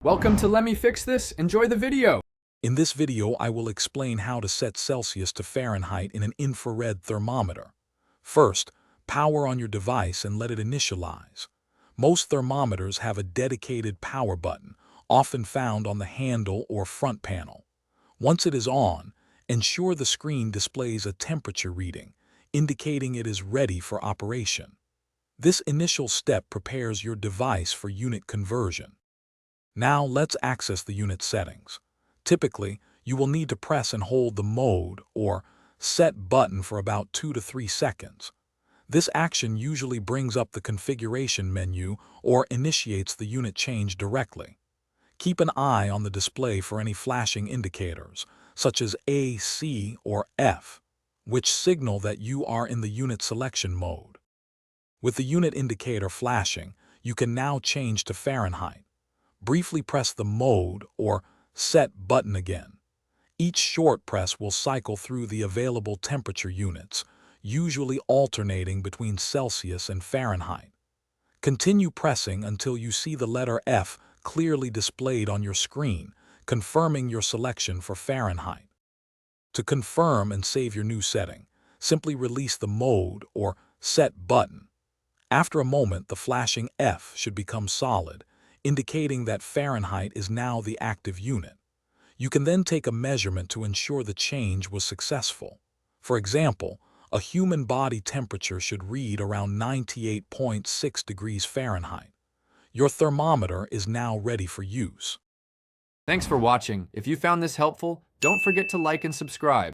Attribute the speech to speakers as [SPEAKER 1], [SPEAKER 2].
[SPEAKER 1] Welcome to Let Me Fix This. Enjoy the video.
[SPEAKER 2] In this video, I will explain how to set Celsius to Fahrenheit in an infrared thermometer. First, power on your device and let it initialize. Most thermometers have a dedicated power button, often found on the handle or front panel. Once it is on, ensure the screen displays a temperature reading, indicating it is ready for operation. This initial step prepares your device for unit conversion. Now let's access the unit settings. Typically, you will need to press and hold the mode or set button for about 2 to 3 seconds. This action usually brings up the configuration menu or initiates the unit change directly. Keep an eye on the display for any flashing indicators, such as A, C, or F, which signal that you are in the unit selection mode. With the unit indicator flashing, you can now change to Fahrenheit. Briefly press the mode or set button again. Each short press will cycle through the available temperature units, usually alternating between Celsius and Fahrenheit. Continue pressing until you see the letter F clearly displayed on your screen, confirming your selection for Fahrenheit. To confirm and save your new setting, simply release the mode or set button. After a moment, the flashing F should become solid, indicating that Fahrenheit is now the active unit. You can then take a measurement to ensure the change was successful. For example, a human body temperature should read around 98.6 degrees Fahrenheit. Your thermometer is now ready for use.
[SPEAKER 1] Thanks for watching. If you found this helpful, don't forget to like and subscribe.